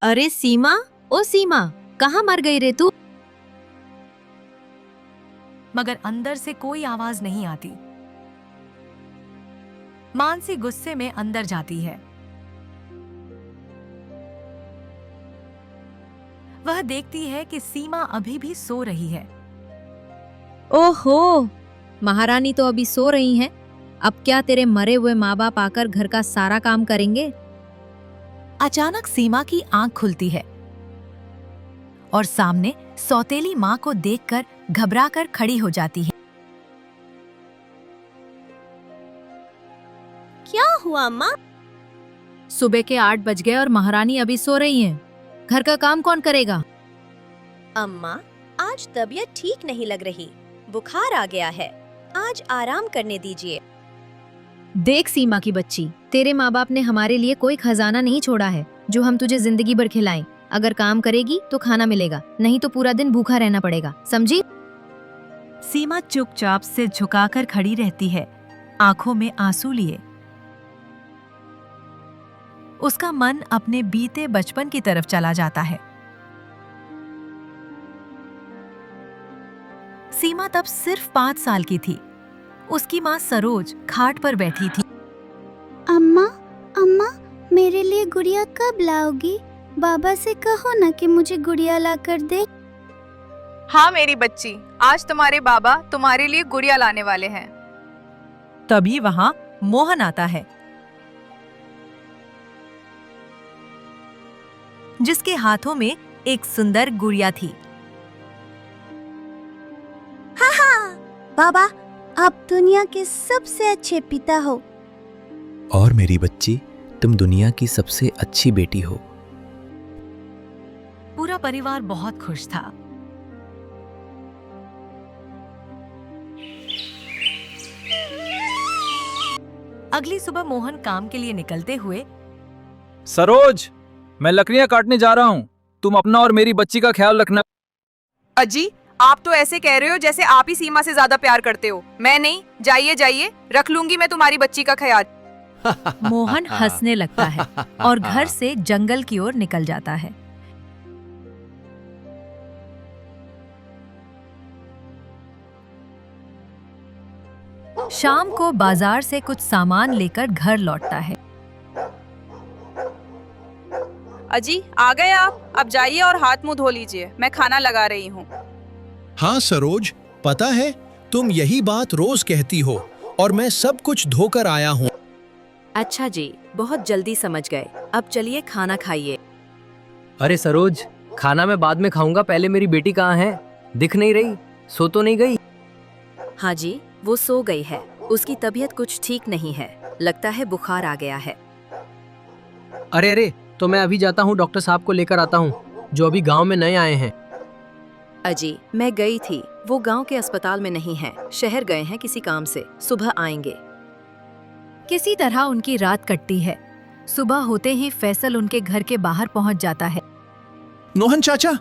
अरे सीमा, ओ सीमा, कहाँ मर गई रे तू? मगर अंदर से कोई आवाज नहीं आती। मानसी गुस्से में अंदर जाती है। वह देखती है कि सीमा अभी भी सो रही है। ओहो, महारानी तो अभी सो रही हैं। अब क्या तेरे मरे हुए माँ बाप आकर घर का सारा काम करेंगे? अचानक सीमा की आंख खुलती है और सामने सौतेली माँ को देखकर घबराकर खड़ी हो जाती है। क्या हुआ माँ? सुबह के 8 बज गए और महारानी अभी सो रही हैं। घर का काम कौन करेगा? अम्मा, आज तबीयत ठीक नहीं लग रही, बुखार आ गया है। आज आराम करने दीजिए। देख सीमा की बच्ची, तेरे माँ बाप ने हमारे लिए कोई खजाना नहीं छोड़ा है जो हम तुझे जिंदगी भर खिलाएं। अगर काम करेगी तो खाना मिलेगा, नहीं तो पूरा दिन भूखा रहना पड़ेगा, समझी? सीमा चुपचाप सिर झुकाकर खड़ी रहती है, आंखों में आंसू लिए। उसका मन अपने बीते बचपन की तरफ चला जाता है। सीमा तब सिर्फ 5 साल की थी। उसकी माँ सरोज खाट पर बैठी थी। अम्मा, अम्मा, मेरे लिए गुड़िया कब लाओगी? बाबा से कहो ना कि मुझे गुड़िया ला कर दे। हाँ मेरी बच्ची, आज तुम्हारे बाबा तुम्हारे लिए गुड़िया लाने वाले हैं। तभी वहां मोहन आता है, जिसके हाथों में एक सुंदर गुड़िया थी। बाबा, आप दुनिया के सबसे अच्छे पिता हो। और मेरी बच्ची, तुम दुनिया की सबसे अच्छी बेटी हो। पूरा परिवार बहुत खुश था। अगली सुबह मोहन काम के लिए निकलते हुए, सरोज, मैं लकड़ियां काटने जा रहा हूँ। तुम अपना और मेरी बच्ची का ख्याल रखना। अजी, आप तो ऐसे कह रहे हो जैसे आप ही सीमा से ज्यादा प्यार करते हो। मैं नहीं, जाइए जाइए, रख लूंगी मैं तुम्हारी बच्ची का ख्याल। मोहन हंसने लगता है और घर से जंगल की ओर निकल जाता है। शाम को बाजार से कुछ सामान लेकर घर लौटता है। अजी, आ गए आप? अब जाइए और हाथ मुंह धो लीजिए, मैं खाना लगा रही हूँ। हाँ सरोज, पता है तुम यही बात रोज कहती हो और मैं सब कुछ धोकर आया हूँ। अच्छा जी, बहुत जल्दी समझ गए। अब चलिए खाना खाइए। अरे सरोज, खाना मैं बाद में खाऊंगा, पहले मेरी बेटी कहाँ है? दिख नहीं रही, सो तो नहीं गई? हाँ जी, वो सो गई है। उसकी तबीयत कुछ ठीक नहीं है, लगता है बुखार आ गया है। अरे अरे, तो मैं अभी जाता हूँ, डॉक्टर साहब को लेकर आता हूँ, जो अभी गांव में नए आए हैं। अजी, मैं गई थी, वो गांव के अस्पताल में नहीं है, शहर गए हैं किसी काम से, सुबह आएंगे। किसी तरह उनकी रात कटती है। सुबह होते ही फैसल उनके घर के बाहर पहुंच जाता है। मोहन चाचा,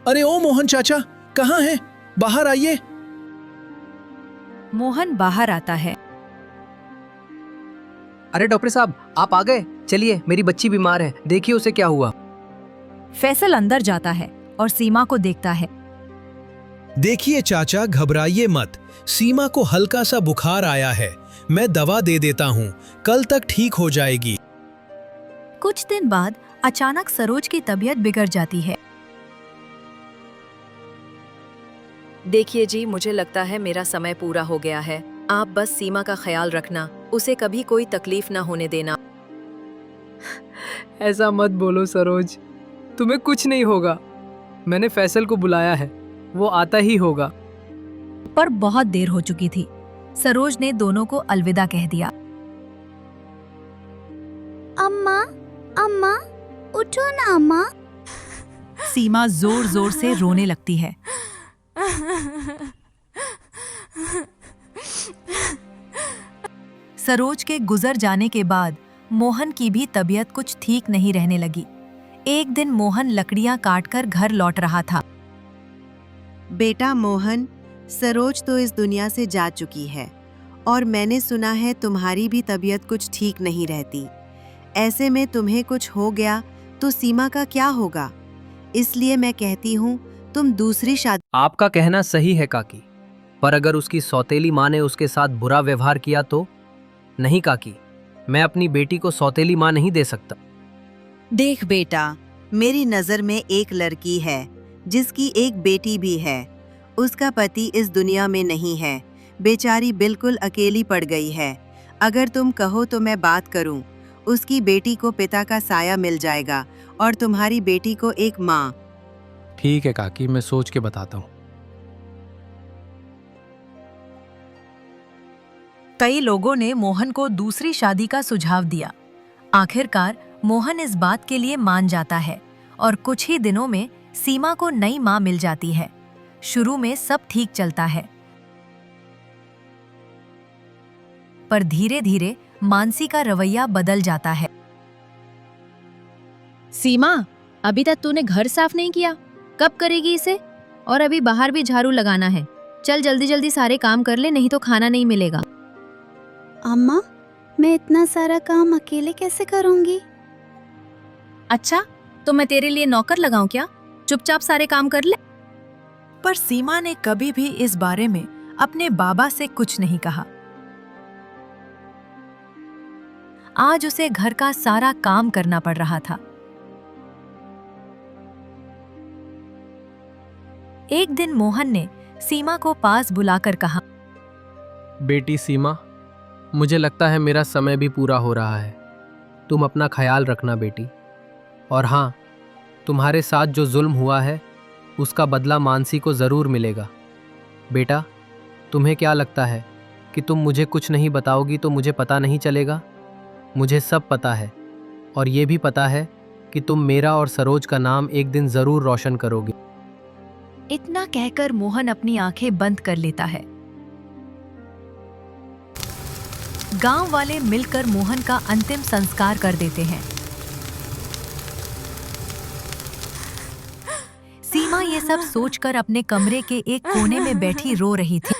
अरे ओ मोहन चाचा, कहाँ हैं? बाहर आइए। मोहन बाहर आता है। अरे डॉक्टर साहब, आप आ गए? चलिए, मेरी बच्ची बीमार है, देखिए उसे क्या हुआ। फैसल अंदर जाता है और सीमा को देखता है। देखिए चाचा, घबराइए मत, सीमा को हल्का सा बुखार आया है, मैं दवा दे देता हूँ, कल तक ठीक हो जाएगी। कुछ दिन बाद अचानक सरोज की तबीयत बिगड़ जाती है। देखिए जी, मुझे लगता है मेरा समय पूरा हो गया है। आप बस सीमा का ख्याल रखना, उसे कभी कोई तकलीफ ना होने देना। ऐसा मत बोलो सरोज, तुम्हें कुछ नहीं होगा। मैंने फैसल को बुलाया है, वो आता ही होगा। पर बहुत देर हो चुकी थी। सरोज ने दोनों को अलविदा कह दिया। अम्मा, अम्मा, उठो ना अम्मा। सीमा जोर जोर से रोने लगती है। सरोज के गुजर जाने के बाद मोहन की भी तबीयत कुछ ठीक नहीं रहने लगी। एक दिन मोहन लकड़ियां काटकर घर लौट रहा था। बेटा मोहन, सरोज तो इस दुनिया से जा चुकी है और मैंने सुना है तुम्हारी भी तबीयत कुछ ठीक नहीं रहती। ऐसे में तुम्हें कुछ हो गया तो सीमा का क्या होगा? इसलिए मैं कहती हूँ तुम दूसरी शादी। आपका कहना सही है काकी, पर अगर उसकी सौतेली माँ ने उसके साथ बुरा व्यवहार किया तो? नहीं काकी, मैं अपनी बेटी को सौतेली माँ नहीं दे सकता। देख बेटा, मेरी नजर में एक लड़की है जिसकी एक बेटी भी है। उसका पति इस दुनिया में नहीं है, बेचारी बिल्कुल अकेली पड़ गई है। अगर तुम कहो तो मैं बात करूं, उसकी बेटी को पिता का साया मिल जाएगा और तुम्हारी बेटी को एक माँ। ठीक है काकी, मैं सोच के बताता हूँ। कई लोगों ने मोहन को दूसरी शादी का सुझाव दिया। आखिरकार मोहन इस बात के लिए मान जाता है और कुछ ही दिनों में सीमा को नई मां मिल जाती है। शुरू में सब ठीक चलता है, पर धीरे धीरे मानसी का रवैया बदल जाता है। सीमा, अभी तक तूने घर साफ नहीं किया, कब करेगी इसे? और अभी बाहर भी झाड़ू लगाना है। चल जल्दी जल्दी सारे काम कर ले, नहीं तो खाना नहीं मिलेगा। अम्मा, मैं इतना सारा काम अकेले कैसे करूंगी? अच्छा, तो मैं तेरे लिए नौकर लगाऊं क्या? चुपचाप सारे काम कर ले। पर सीमा ने कभी भी इस बारे में अपने बाबा से कुछ नहीं कहा। आज उसे घर का सारा काम करना पड़ रहा था। एक दिन मोहन ने सीमा को पास बुलाकर कहा, बेटी सीमा, मुझे लगता है मेरा समय भी पूरा हो रहा है। तुम अपना ख्याल रखना बेटी। और हाँ, तुम्हारे साथ जो जुल्म हुआ है उसका बदला मानसी को ज़रूर मिलेगा। बेटा, तुम्हें क्या लगता है कि तुम मुझे कुछ नहीं बताओगी तो मुझे पता नहीं चलेगा? मुझे सब पता है, और ये भी पता है कि तुम मेरा और सरोज का नाम एक दिन ज़रूर रोशन करोगी। इतना कहकर मोहन अपनी आंखें बंद कर लेता है। गांव वाले मिलकर मोहन का अंतिम संस्कार कर देते हैं। सीमा ये सब सोचकर अपने कमरे के एक कोने में बैठी रो रही थी।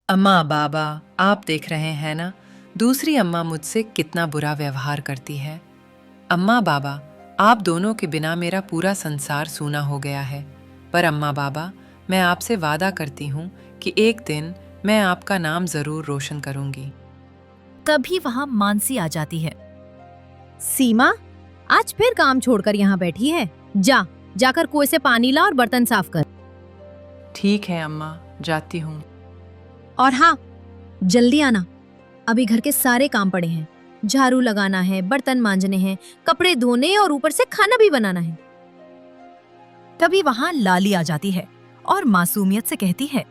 अम्मा बाबा, आप देख रहे हैं ना, दूसरी अम्मा मुझसे कितना बुरा व्यवहार करती है। अम्मा बाबा, आप दोनों के बिना मेरा पूरा संसार सूना हो गया है। पर अम्मा बाबा, मैं आपसे वादा करती हूँ कि एक दिन मैं आपका नाम जरूर रोशन करूंगी। तभी वहां मानसी आ जाती है। सीमा, आज फिर काम छोड़कर यहाँ बैठी है? जाकर कुएं से पानी ला और बर्तन साफ कर। ठीक है अम्मा, जाती हूँ। और हाँ, जल्दी आना, अभी घर के सारे काम पड़े हैं। झाड़ू लगाना है, बर्तन मांजने हैं, कपड़े धोने और ऊपर से खाना भी बनाना है। तभी वहां लाली आ जाती है और मासूमियत से कहती है,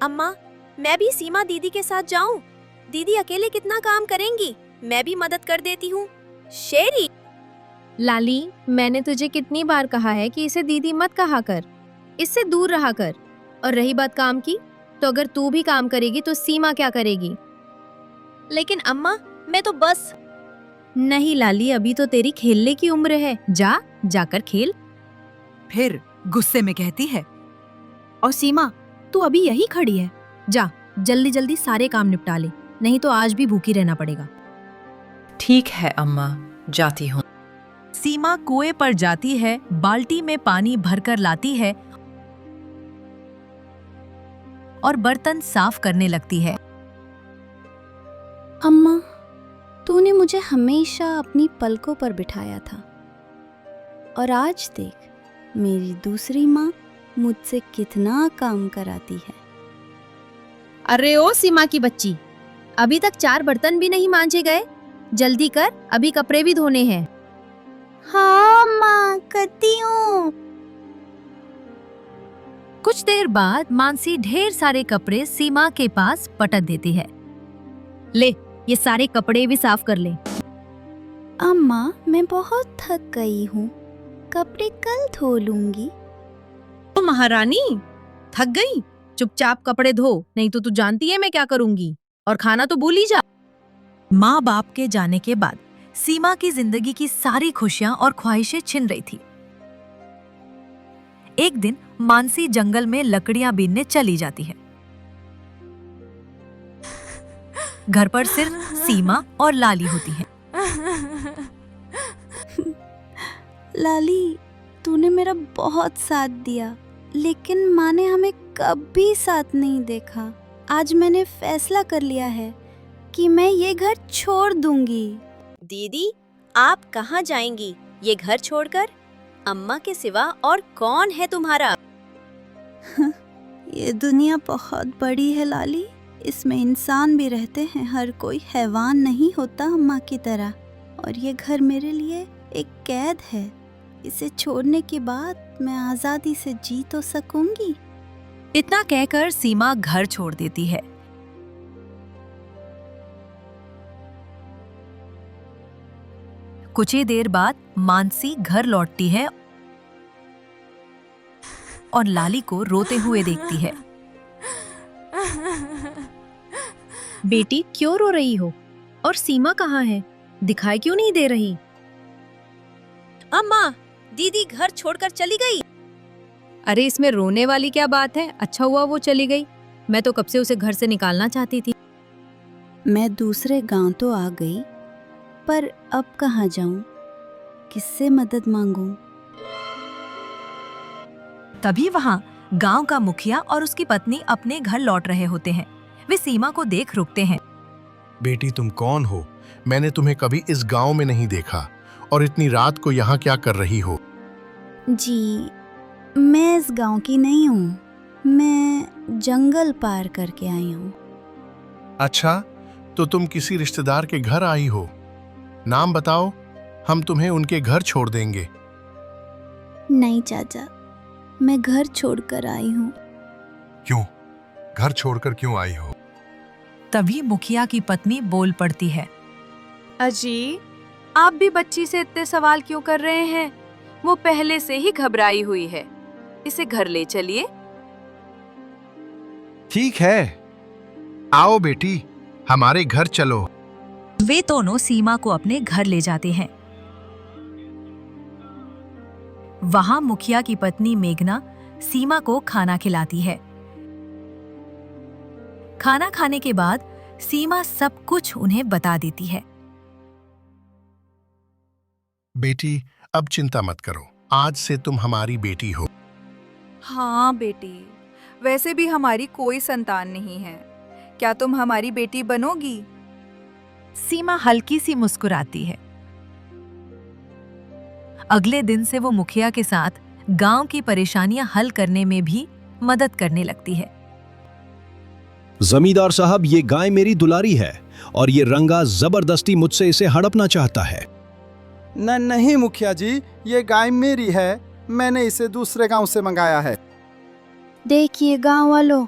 अम्मा, मैं भी सीमा दीदी के साथ जाऊं? दीदी अकेले कितना काम करेंगी, मैं भी मदद कर देती हूँ। शेरी, लाली, मैंने तुझे कितनी बार कहा है कि इसे दीदी मत कहा कर, इससे दूर रहा कर। और रही बात काम की, तो अगर तू भी काम करेगी तो सीमा क्या करेगी? लेकिन अम्मा, मैं तो बस। नहीं लाली, अभी तो तेरी खेलने की उम्र है, जाकर खेल। फिर गुस्से में कहती है, और सीमा, तू अभी यही खड़ी है, जा जल्दी जल्दी सारे काम निपटा ले, नहीं तो आज भी भूखी रहना पड़ेगा। ठीक है अम्मा, जाती हूँ। सीमा कुएं पर जाती है, बाल्टी में पानी भरकर लाती है और बर्तन साफ करने लगती है। अम्मा, तूने मुझे हमेशा अपनी पलकों पर बिठाया था, और आज देख, मेरी दूसरी माँ मुझसे कितना काम कराती है। अरे ओ सीमा की बच्ची, अभी तक 4 बर्तन भी नहीं मांजे गए, जल्दी कर, अभी कपड़े भी धोने हैं। हाँ माँ, करती हूँ। कुछ देर बाद मानसी ढेर सारे कपड़े सीमा के पास पटक देती है। ले, ये सारे कपड़े भी साफ कर ले। अम्मा, मैं बहुत थक गई हूँ, कपड़े कल धो लूंगी। तो महारानी, थक गई? चुपचाप कपड़े धो, नहीं तो तू जानती है मैं क्या करूंगी। और खाना तो भूल ही जा। माँ बाप के जाने के बाद सीमा की जिंदगी की सारी खुशियां और ख्वाहिशें छिन रही थी। एक दिन मानसी जंगल में लकड़ियां बीनने चली जाती है। घर पर सिर्फ सीमा और लाली होती है। लाली, तूने मेरा बहुत साथ दिया, लेकिन माँ ने हमें कभी साथ नहीं देखा। आज मैंने फैसला कर लिया है कि मैं ये घर छोड़ दूंगी। दीदी, आप कहाँ जाएंगी ये घर छोड़कर? अम्मा के सिवा और कौन है तुम्हारा? ये दुनिया बहुत बड़ी है लाली, इसमें इंसान भी रहते हैं, हर कोई हैवान नहीं होता अम्मा की तरह। और ये घर मेरे लिए एक कैद है, इसे छोड़ने के बाद मैं आज़ादी से जी तो सकूंगी। इतना कहकर सीमा घर छोड़ देती है। कुछ ही देर बाद मानसी घर लौटती है और लाली को रोते हुए देखती है। बेटी, क्यों रो रही हो? और सीमा कहाँ है? दिखाई क्यों नहीं दे रही? अम्मा, दीदी घर छोड़कर चली गई। अरे, इसमें रोने वाली क्या बात है? अच्छा हुआ वो चली गई। मैं तो कब से उसे घर से निकालना चाहती थी। मैं दूसरे गांव तो आ गई, पर अब कहाँ जाऊं? किससे मदद मांगूं? तभी वहां गांव का मुखिया और उसकी पत्नी अपने घर लौट रहे होते हैं। वे सीमा को देख रुकते हैं। बेटी, तुम कौन हो? मैंने तुम्हें कभी इस गांव में नहीं देखा, और इतनी रात को यहाँ क्या कर रही हो? जी, मैं इस गांव की नहीं हूँ, मैं जंगल पार करके आई हूँ। अच्छा, तो तुम किसी रिश्तेदार के घर आई हो? नाम बताओ, हम तुम्हें उनके घर छोड़ देंगे। नहीं चाचा, मैं घर छोड़कर आई हूँ। क्यों? घर छोड़कर क्यों आई हो? तभी मुखिया की पत्नी बोल पड़ती है। अजी, आप भी बच्ची से इतने सवाल क्यों कर रहे हैं? वो पहले से ही घबराई हुई है, इसे घर ले चलिए। ठीक है, आओ बेटी, हमारे घर चलो। वे दोनों सीमा को अपने घर ले जाते हैं। वहां मुखिया की पत्नी मेघना सीमा को खाना खिलाती है। खाना खाने के बाद सीमा सब कुछ उन्हें बता देती है। बेटी, अब चिंता मत करो, आज से तुम हमारी बेटी हो। हाँ बेटी, वैसे भी हमारी कोई संतान नहीं है, क्या तुम हमारी बेटी बनोगी? सीमा हल्की सी मुस्कुराती है। अगले दिन से वो मुखिया के साथ गांव की परेशानियां हल करने में भी मदद करने लगती है। जमींदार साहब, ये गाय मेरी दुलारी है और ये रंगा जबरदस्ती मुझसे इसे हड़पना चाहता है। नहीं मुखिया जी, ये गाय मेरी है, मैंने इसे दूसरे गांव से मंगाया है। देखिए गांव वालों,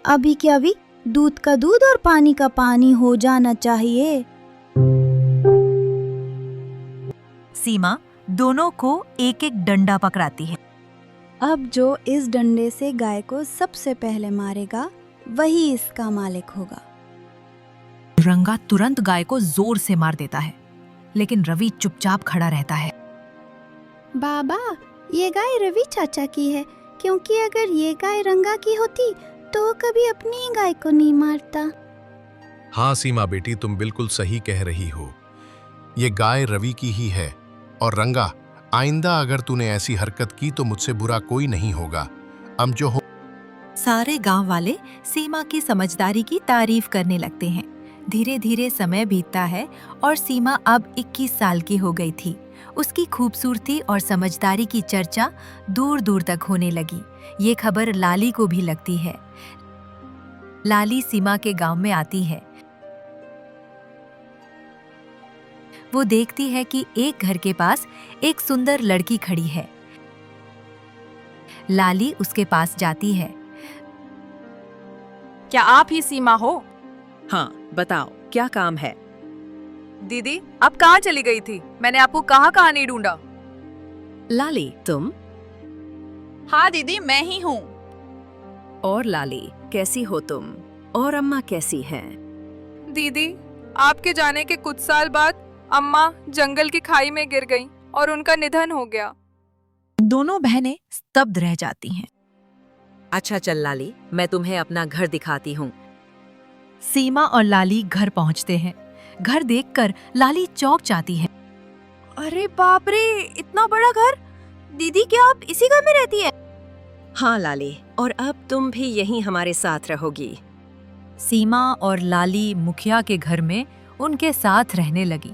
अभी के अभी दूध का दूध और पानी का पानी हो जाना चाहिए। सीमा दोनों को एक एक डंडा पकड़ाती है। अब जो इस डंडे से गाय को सबसे पहले मारेगा, वही इसका मालिक होगा। रंगा तुरंत गाय को जोर से मार देता है, लेकिन रवि चुपचाप खड़ा रहता है। बाबा, ये गाय रवि चाचा की है, क्योंकि अगर ये गाय रंगा की होती तो कभी अपनी ही गाय को नहीं मारता। हाँ सीमा बेटी, तुम बिल्कुल सही कह रही हो, ये गाय रवि की ही है। और रंगा, आइंदा अगर तूने ऐसी हरकत की तो मुझसे बुरा कोई नहीं होगा। अब जो हो। सारे गांव वाले सीमा की समझदारी की तारीफ करने लगते हैं। धीरे धीरे समय बीतता है और सीमा अब 21 साल की हो गई थी। उसकी खूबसूरती और समझदारी की चर्चा दूर दूर तक होने लगी। ये खबर लाली को भी लगती है। लाली सीमा के गांव में आती है। वो देखती है कि एक घर के पास एक सुंदर लड़की खड़ी है। लाली उसके पास जाती है। क्या आप ही सीमा हो? हाँ, बताओ क्या काम है? दीदी, आप कहाँ चली गई थी? मैंने आपको कहाँ कहाँ नहीं ढूंढा। लाली, तुम? हाँ दीदी, मैं ही हूँ। और लाली, कैसी हो तुम? और अम्मा कैसी हैं? दीदी, आपके जाने के कुछ साल बाद अम्मा जंगल की खाई में गिर गईं और उनका निधन हो गया। दोनों बहनें स्तब्ध रह जाती हैं। अच्छा चल लाली, मैं तुम्हें अपना घर दिखाती हूँ। सीमा और लाली घर पहुंचते हैं। घर देखकर लाली चौंक जाती है। अरे बाप रे, इतना बड़ा घर। दीदी क्या आप इसी घर में रहती है? हाँ लाली, और अब तुम भी यहीं हमारे साथ रहोगी। सीमा और लाली मुखिया के घर में उनके साथ रहने लगी।